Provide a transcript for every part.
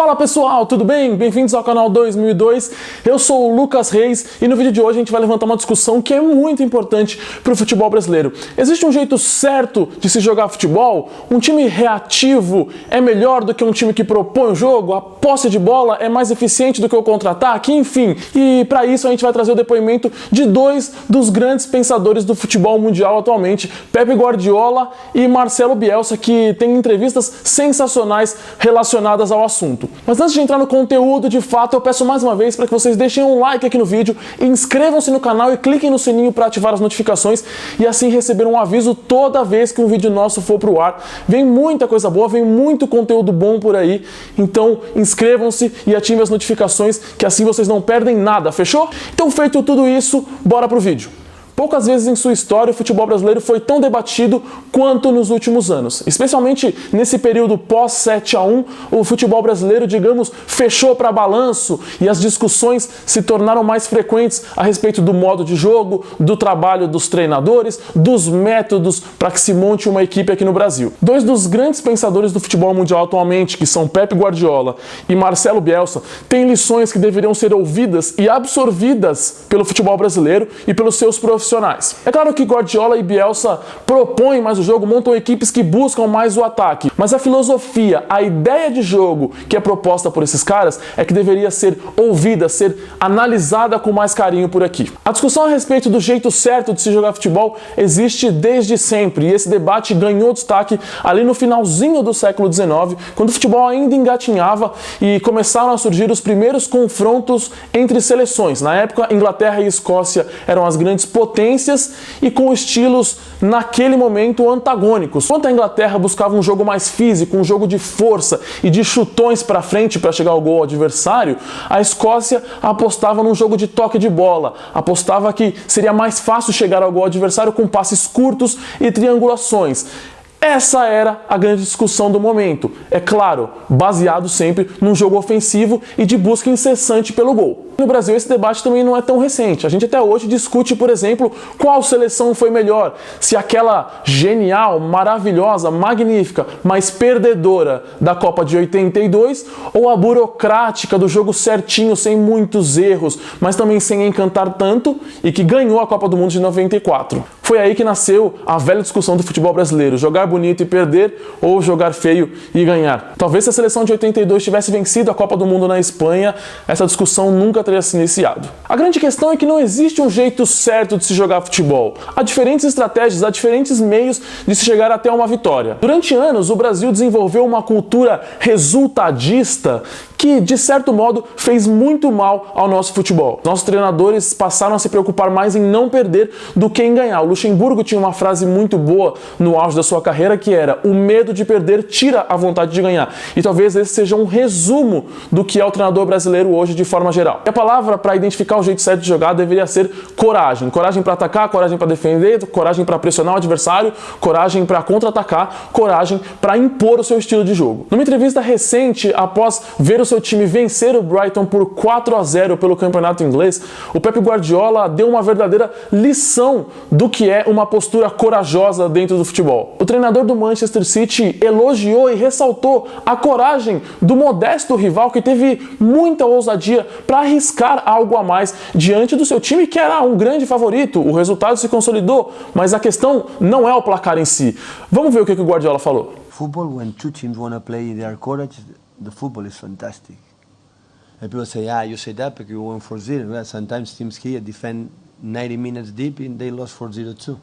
Fala pessoal, tudo bem? Bem-vindos ao canal 2002. Eu sou o Lucas Reis e no vídeo de hoje a gente vai levantar uma discussão que é muito importante para o futebol brasileiro. Existe um jeito certo de se jogar futebol? Um time reativo é melhor do que um time que propõe o jogo? A posse de bola é mais eficiente do que o contra-ataque? Enfim, e para isso a gente vai trazer o depoimento de dois dos grandes pensadores do futebol mundial atualmente, Pep Guardiola e Marcelo Bielsa, que têm entrevistas sensacionais relacionadas ao assunto. Mas antes de entrar no conteúdo de fato, eu peço mais uma vez para que vocês deixem um like aqui no vídeo, inscrevam-se no canal e cliquem no sininho para ativar as notificações e assim receber um aviso toda vez que um vídeo nosso for pro ar. Vem muita coisa boa, vem muito conteúdo bom por aí, então inscrevam-se e ativem as notificações que assim vocês não perdem nada, fechou? Então feito tudo isso, bora pro vídeo. Poucas vezes em sua história o futebol brasileiro foi tão debatido quanto nos últimos anos. Especialmente nesse período pós 7-1, o futebol brasileiro, digamos, fechou para balanço e as discussões se tornaram mais frequentes a respeito do modo de jogo, do trabalho dos treinadores, dos métodos para que se monte uma equipe aqui no Brasil. Dois dos grandes pensadores do futebol mundial atualmente, que são Pep Guardiola e Marcelo Bielsa, têm lições que deveriam ser ouvidas e absorvidas pelo futebol brasileiro e pelos seus profissionais. É claro que Guardiola e Bielsa propõem mais o jogo, montam equipes que buscam mais o ataque, mas a filosofia, a ideia de jogo que é proposta por esses caras é que deveria ser ouvida, ser analisada com mais carinho por aqui. A discussão a respeito do jeito certo de se jogar futebol existe desde sempre e esse debate ganhou destaque ali no finalzinho do século XIX, quando o futebol ainda engatinhava e começaram a surgir os primeiros confrontos entre seleções. Na época, Inglaterra e Escócia eram as grandes potências e com estilos naquele momento antagônicos. Enquanto a Inglaterra buscava um jogo mais físico, um jogo de força e de chutões para frente para chegar ao gol adversário, a Escócia apostava num jogo de toque de bola, apostava que seria mais fácil chegar ao gol adversário com passes curtos e triangulações. Essa era a grande discussão do momento, é claro, baseado sempre num jogo ofensivo e de busca incessante pelo gol. No Brasil esse debate também não é tão recente, a gente até hoje discute, por exemplo, qual seleção foi melhor, se aquela genial, maravilhosa, magnífica, mas perdedora da Copa de 82 ou a burocrática do jogo certinho, sem muitos erros, mas também sem encantar tanto e que ganhou a Copa do Mundo de 94. Foi aí que nasceu a velha discussão do futebol brasileiro, jogar bonito e perder ou jogar feio e ganhar. Talvez se a seleção de 82 tivesse vencido a Copa do Mundo na Espanha, essa discussão nunca teria se iniciado. A grande questão é que não existe um jeito certo de se jogar futebol. Há diferentes estratégias, há diferentes meios de se chegar até uma vitória. Durante anos, o Brasil desenvolveu uma cultura resultadista que, de certo modo, fez muito mal ao nosso futebol. Nossos treinadores passaram a se preocupar mais em não perder do que em ganhar. O Luxemburgo tinha uma frase muito boa no auge da sua carreira que era: o medo de perder tira a vontade de ganhar. E talvez esse seja um resumo do que é o treinador brasileiro hoje de forma geral. E a palavra para identificar o jeito certo de jogar deveria ser coragem. Coragem para atacar, coragem para defender, coragem para pressionar o adversário, coragem para contra-atacar, coragem para impor o seu estilo de jogo. Numa entrevista recente, após ver o seu time vencer o Brighton por 4-0 pelo campeonato inglês, o Pep Guardiola deu uma verdadeira lição do que é uma postura corajosa dentro do futebol. O treinador do Manchester City elogiou e ressaltou a coragem do modesto rival que teve muita ousadia para arriscar algo a mais diante do seu time, que era um grande favorito. O resultado se consolidou, mas a questão não é o placar em si. Vamos ver o que o Guardiola falou. Football, when two teams want to play their courage, the football is fantastic. And people say, you say that because you won 4-0. Well, sometimes teams here defend 90 minutes deep and they lost 4-0 too.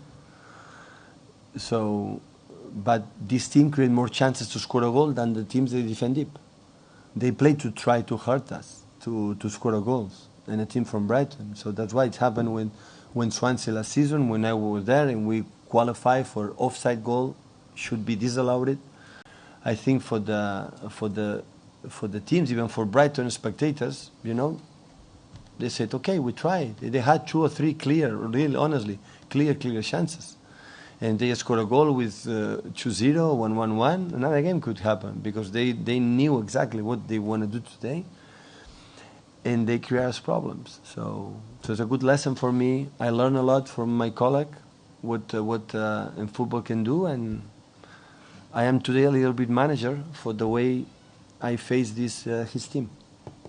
So, but this team create more chances to score a goal than the teams they defend deep. They play to try to hurt us, to score a goals. And a team from Brighton. So that's why it happened when Swansea last season, when I was there and we qualified for offside goal, should be disallowed. I think for the teams, even for Brighton spectators, you know, they said, okay, we tried. They had 2 or 3 clear, really honestly, clear chances. And they scored a goal with 2-0, 1-1. Another game could happen because they knew exactly what they want to do today. And they create us problems. So it's a good lesson for me. I learned a lot from my colleague, what in football can do, and I am today a little bit manager for the way I face his team.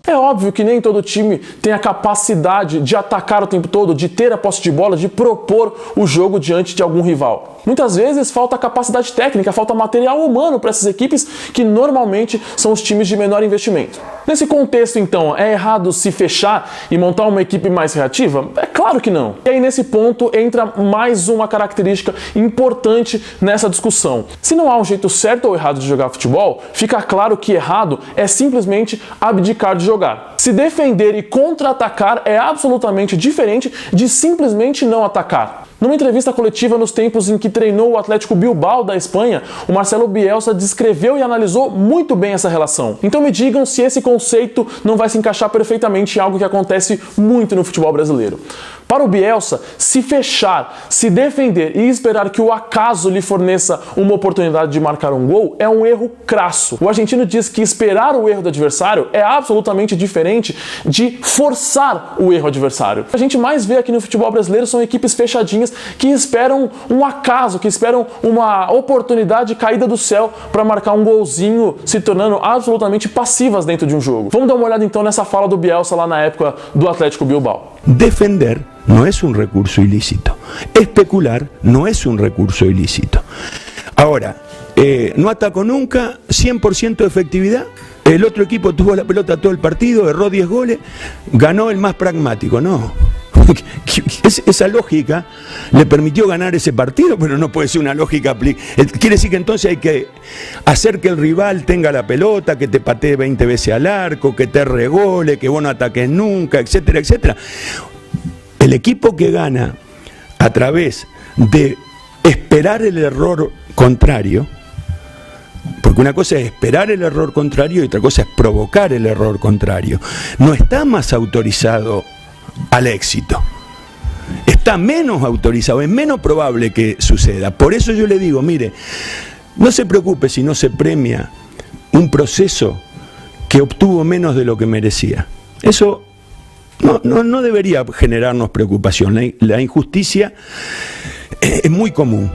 É óbvio que nem todo time tem a capacidade de atacar o tempo todo, de ter a posse de bola, de propor o jogo diante de algum rival. Muitas vezes falta capacidade técnica, falta material humano para essas equipes que normalmente são os times de menor investimento. Nesse contexto, então, é errado se fechar e montar uma equipe mais reativa? É claro que não. E aí, nesse ponto, entra mais uma característica importante nessa discussão. Se não há um jeito certo ou errado de jogar futebol, fica claro que errado é simplesmente abdicar de jogar. Se defender e contra-atacar é absolutamente diferente de simplesmente não atacar. Numa entrevista coletiva nos tempos em que treinou o Atlético Bilbao da Espanha, o Marcelo Bielsa descreveu e analisou muito bem essa relação. Então me digam se esse conceito não vai se encaixar perfeitamente em algo que acontece muito no futebol brasileiro. Para o Bielsa, se fechar, se defender e esperar que o acaso lhe forneça uma oportunidade de marcar um gol é um erro crasso. O argentino diz que esperar o erro do adversário é absolutamente diferente de forçar o erro adversário. O que a gente mais vê aqui no futebol brasileiro são equipes fechadinhas que esperam um acaso, que esperam uma oportunidade caída do céu para marcar um golzinho, se tornando absolutamente passivas dentro de um jogo. Vamos dar uma olhada então nessa fala do Bielsa lá na época do Atlético Bilbao. Defender no es un recurso ilícito. Especular no es un recurso ilícito. Ahora, no atacó nunca, 100% de efectividad. El otro equipo tuvo la pelota todo el partido, erró 10 goles, ganó el más pragmático. No. Esa lógica le permitió ganar ese partido, pero no puede ser una lógica. Quiere decir que entonces hay que hacer que el rival tenga la pelota, que te patee 20 veces al arco, que te regole, que vos no ataques nunca, etcétera, etcétera. El equipo que gana a través de esperar el error contrario, porque una cosa es esperar el error contrario y otra cosa es provocar el error contrario, no está más autorizado al éxito. Está menos autorizado, es menos probable que suceda. Por eso yo le digo, mire, no se preocupe si no se premia un proceso que obtuvo menos de lo que merecía. Eso no debería generarnos preocupación. La injusticia es muy común.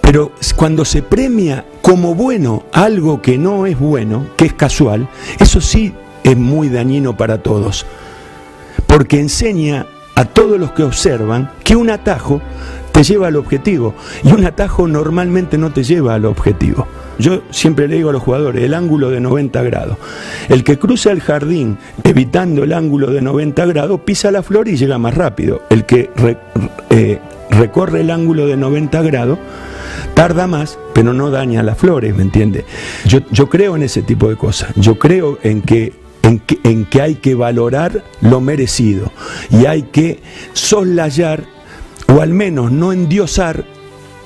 Pero cuando se premia como bueno algo que no es bueno, que es casual, eso sí es muy dañino para todos. Porque enseña a todos los que observan que un atajo te lleva al objetivo y un atajo normalmente no te lleva al objetivo. Yo siempre le digo a los jugadores, el ángulo de 90 grados. El que cruza el jardín evitando el ángulo de 90 grados pisa la flor y llega más rápido. El que recorre el ángulo de 90 grados tarda más, pero no daña las flores, ¿me entiende? Yo creo en ese tipo de cosas. Yo creo en que hay que valorar lo merecido y hay que soslayar o al menos no endiosar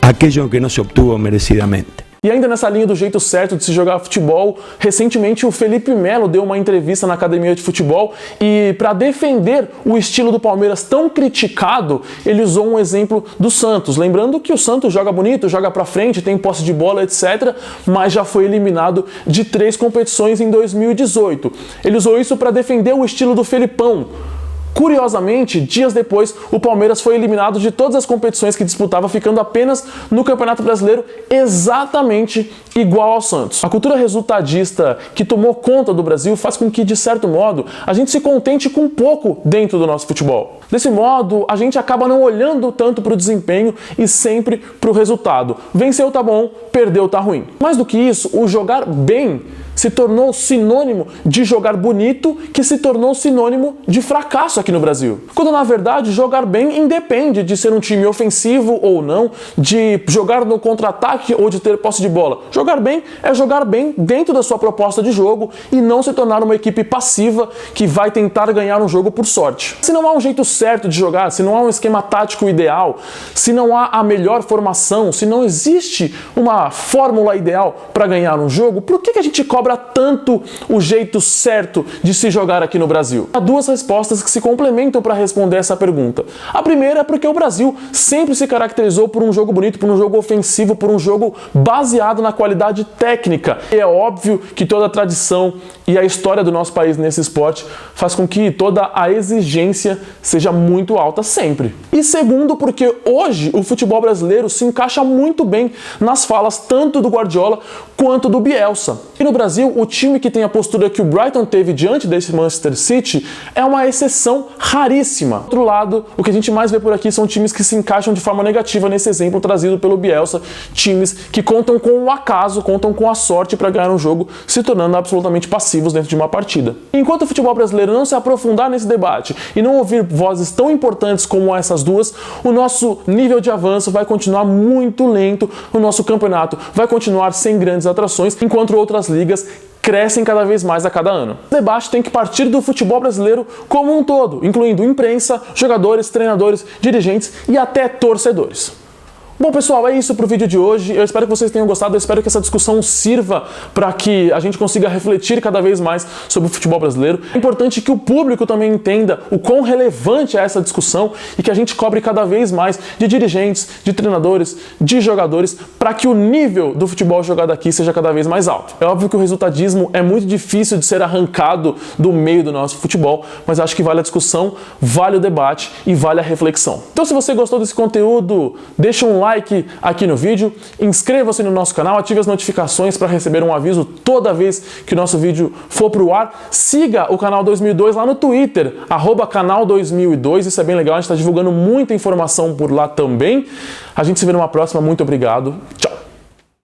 aquello que no se obtuvo merecidamente. E ainda nessa linha do jeito certo de se jogar futebol, recentemente o Felipe Melo deu uma entrevista na academia de futebol e, para defender o estilo do Palmeiras tão criticado, ele usou um exemplo do Santos. Lembrando que o Santos joga bonito, joga pra frente, tem posse de bola, etc., mas já foi eliminado de 3 competições em 2018. Ele usou isso para defender o estilo do Felipão. Curiosamente, dias depois, o Palmeiras foi eliminado de todas as competições que disputava, ficando apenas no Campeonato Brasileiro, exatamente igual ao Santos. A cultura resultadista que tomou conta do Brasil faz com que, de certo modo, a gente se contente com pouco dentro do nosso futebol. Desse modo, a gente acaba não olhando tanto para o desempenho e sempre para o resultado. Venceu tá bom, perdeu tá ruim. Mais do que isso, o jogar bem se tornou sinônimo de jogar bonito, que se tornou sinônimo de fracasso aqui no Brasil. Quando, na verdade, jogar bem independe de ser um time ofensivo ou não, de jogar no contra-ataque ou de ter posse de bola. Jogar bem é jogar bem dentro da sua proposta de jogo e não se tornar uma equipe passiva que vai tentar ganhar um jogo por sorte. Se não há um jeito certo de jogar, se não há um esquema tático ideal, se não há a melhor formação, se não existe uma fórmula ideal para ganhar um jogo, por que a gente cobra tanto o jeito certo de se jogar aqui no Brasil? Há 2 respostas que se complementam para responder essa pergunta. A primeira é porque o Brasil sempre se caracterizou por um jogo bonito, por um jogo ofensivo, por um jogo baseado na qualidade técnica. E é óbvio que toda a tradição e a história do nosso país nesse esporte faz com que toda a exigência seja muito alta sempre. E segundo, porque hoje o futebol brasileiro se encaixa muito bem nas falas tanto do Guardiola quanto do Bielsa. E no Brasil, o time que tem a postura que o Brighton teve diante desse Manchester City é uma exceção raríssima. Do outro lado, o que a gente mais vê por aqui são times que se encaixam de forma negativa nesse exemplo trazido pelo Bielsa, times que contam com o acaso, contam com a sorte para ganhar um jogo, se tornando absolutamente passivos dentro de uma partida. Enquanto o futebol brasileiro não se aprofundar nesse debate e não ouvir vozes tão importantes como essas duas, o nosso nível de avanço vai continuar muito lento, o nosso campeonato vai continuar sem grandes atrações, enquanto outras ligas crescem cada vez mais a cada ano. O debate tem que partir do futebol brasileiro como um todo, incluindo imprensa, jogadores, treinadores, dirigentes e até torcedores. Bom, pessoal, é isso para o vídeo de hoje. Eu espero que vocês tenham gostado, eu espero que essa discussão sirva para que a gente consiga refletir cada vez mais sobre o futebol brasileiro. É importante que o público também entenda o quão relevante é essa discussão e que a gente cobre cada vez mais de dirigentes, de treinadores, de jogadores, para que o nível do futebol jogado aqui seja cada vez mais alto. É óbvio que o resultadismo é muito difícil de ser arrancado do meio do nosso futebol, mas acho que vale a discussão, vale o debate e vale a reflexão. Então, se você gostou desse conteúdo, deixa um like aqui no vídeo, inscreva-se no nosso canal, ative as notificações para receber um aviso toda vez que o nosso vídeo for pro ar. Siga o canal 2002 lá no Twitter, @canal2002, isso é bem legal, a gente está divulgando muita informação por lá também. A gente se vê numa próxima, muito obrigado